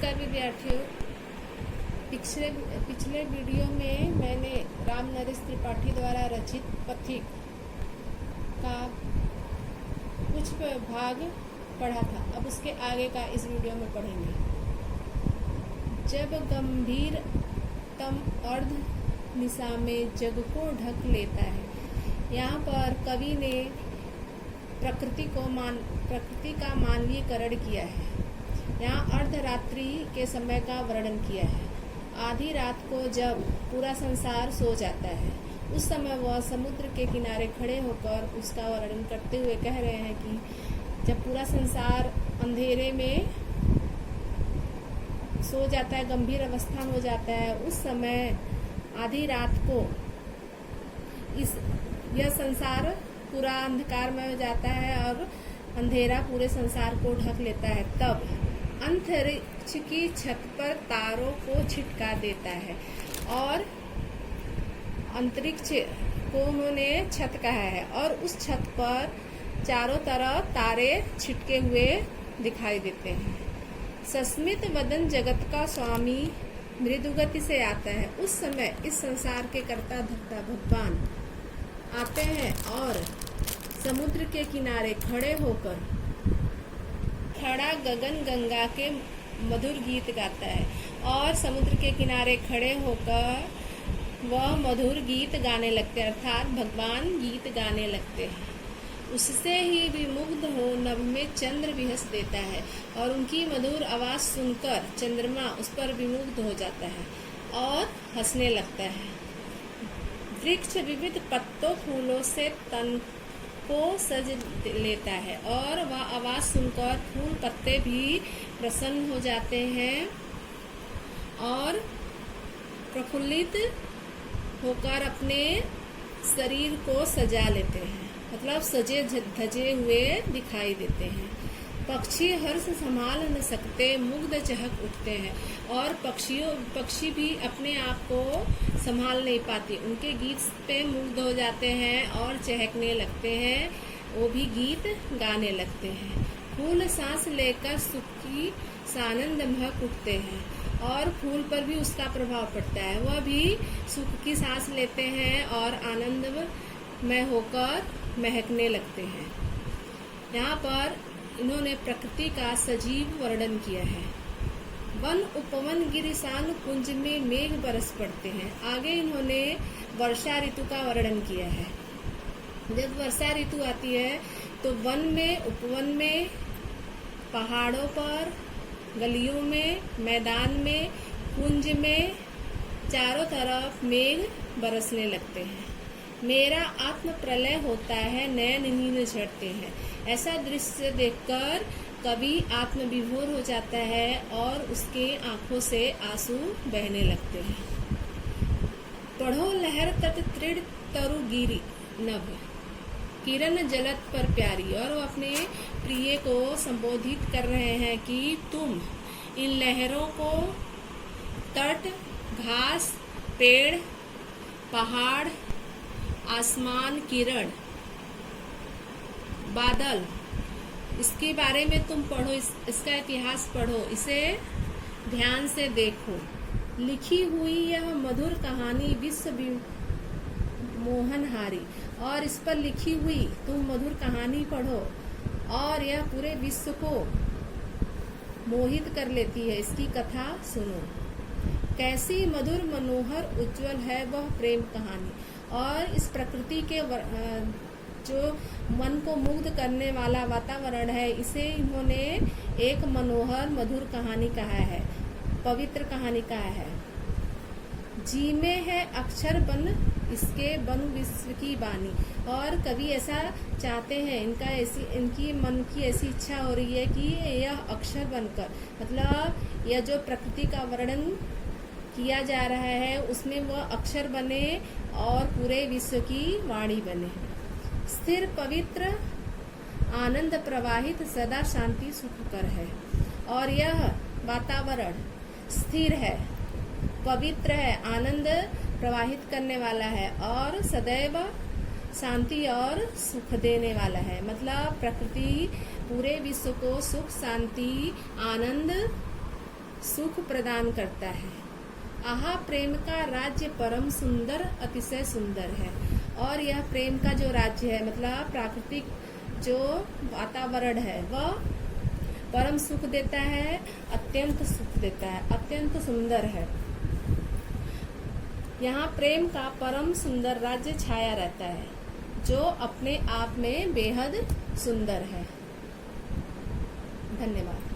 नमस्कार विद्यार्थियों। पिछले वीडियो में मैंने राम नरेश त्रिपाठी द्वारा रचित पथिक का कुछ भाग पढ़ा था। अब उसके आगे का इस वीडियो में पढ़ेंगे। जब गंभीरतम अर्ध निशा में जग को ढक लेता है। यहाँ पर कवि ने प्रकृति का मानवीयकरण किया है। यहाँ अर्धरात्रि के समय का वर्णन किया है। आधी रात को जब पूरा संसार सो जाता है, उस समय वह समुद्र के किनारे खड़े होकर उसका वर्णन करते हुए कह रहे हैं कि जब पूरा संसार अंधेरे में सो जाता है, गंभीर अवस्था में हो जाता है, उस समय आधी रात को यह संसार पूरा अंधकार में हो जाता है और अंधेरा पूरे संसार को ढक लेता है। तब अंतरिक्ष की छत पर तारों को छिटका देता है और अंतरिक्ष को उन्होंने छत कहा है और उस छत पर चारों तरफ तारे छिटके हुए दिखाई देते हैं। सस्मित वदन जगत का स्वामी मृदुगति से आता है। उस समय इस संसार के कर्ता धर्ता भगवान आते हैं और समुद्र के किनारे खड़े होकर खड़ा गगन गंगा के मधुर गीत गाता है और समुद्र के किनारे खड़े होकर वह मधुर गीत गाने लगते हैं, अर्थात भगवान गीत गाने लगते हैं। उससे ही विमुग्ध हो नभ में चंद्र भी हंस देता है और उनकी मधुर आवाज सुनकर चंद्रमा उस पर विमुग्ध हो जाता है और हंसने लगता है। वृक्ष विविध पत्तों फूलों से तन को सज लेता है और वह आवाज सुनकर फूल पत्ते भी प्रसन्न हो जाते हैं और प्रफुल्लित होकर अपने शरीर को सजा लेते हैं, मतलब सजे धजे हुए दिखाई देते हैं। पक्षी हर्ष संभाल न सकते मुग्ध चहक उठते हैं और पक्षी भी अपने आप को संभाल नहीं पाते, उनके गीत पे मुग्ध हो जाते हैं और चहकने लगते हैं, वो भी गीत गाने लगते हैं। फूल सांस लेकर सुख की सानंद महक उठते हैं और फूल पर भी उसका प्रभाव पड़ता है, वह भी सुख की सांस लेते हैं और आनंद में होकर महकने लगते हैं। यहाँ पर इन्होंने प्रकृति का सजीव वर्णन किया है। वन उपवन गिरिशान कुंज में मेघ बरस पड़ते हैं। आगे इन्होंने वर्षा ऋतु का वर्णन किया है। जब वर्षा ऋतु आती है तो वन में, उपवन में, पहाड़ों पर, गलियों में, मैदान में, कुंज में चारों तरफ मेघ बरसने लगते हैं। मेरा आत्म प्रलय होता है, नयन नींद झड़ते हैं। ऐसा दृश्य देखकर कवि आत्मविभोर हो जाता है और उसके आंखों से आंसू बहने लगते हैं। पढ़ो लहर तट तृण तरु गिरी नभ किरण जलत पर प्यारी, और वो अपने प्रिय को संबोधित कर रहे हैं कि तुम इन लहरों को तट, घास, पेड़, पहाड़, आसमान, किरण, बादल, इसके बारे में तुम पढ़ो, इसका इतिहास पढ़ो, इसे ध्यान से देखो। लिखी हुई यह मधुर कहानी विश्व मोहनहारी, और इस पर लिखी हुई तुम मधुर कहानी पढ़ो और यह पूरे विश्व को मोहित कर लेती है। इसकी कथा सुनो। कैसी मधुर मनोहर उज्जवल है वह प्रेम कहानी। और इस प्रकृति के जो मन को मुग्ध करने वाला वातावरण है, इसे इन्होंने एक मनोहर मधुर कहानी कहा है, पवित्र कहानी कहा है। जी में है अक्षर बन इसके बनु विश्व की बानी। और कवि ऐसा चाहते हैं, इनकी मन की ऐसी इच्छा हो रही है कि यह अक्षर बनकर, मतलब यह जो प्रकृति का वर्णन किया जा रहा है उसमें वह अक्षर बने और पूरे विश्व की वाणी बने। स्थिर पवित्र आनंद प्रवाहित सदा शांति सुखकर है। और यह वातावरण स्थिर है, पवित्र है, आनंद प्रवाहित करने वाला है और सदैव शांति और सुख देने वाला है। मतलब प्रकृति पूरे विश्व को सुख, शांति, आनंद, सुख प्रदान करता है। आहा प्रेम का राज्य परम सुंदर, अतिशय सुंदर है। और यह प्रेम का जो राज्य है, मतलब प्राकृतिक जो वातावरण है, वह परम सुख देता है, अत्यंत सुख देता है, अत्यंत सुंदर है। यहाँ प्रेम का परम सुंदर राज्य छाया रहता है, जो अपने आप में बेहद सुंदर है। धन्यवाद।